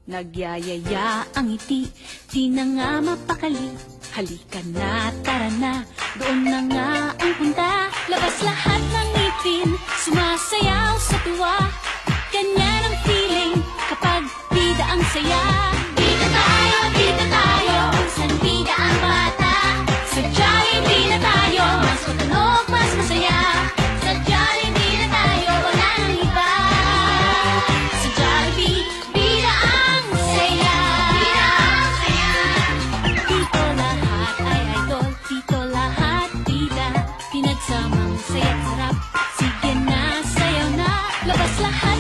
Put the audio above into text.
Nagyayaya ang ngiti, di na nga mapakali. Halika na, tara na, doon na nga ang punta. Labas lahat ng ngipin, sumasayaw sa tuwa. Ganyan ang feeling kapag bida ang saya. Bida tayo, kung saan bida ang bata. Sa Jollibee na tayo, mas matunog, mas masaya. Sa Jollibee na tayo, wala nang iba. Sa Jollibee, bida ang saya. Bida ang saya. Dito lahat ay idol, dito lahat bida. Pinagsamang saya't sarap, sige na, sayaw na. Labas lahat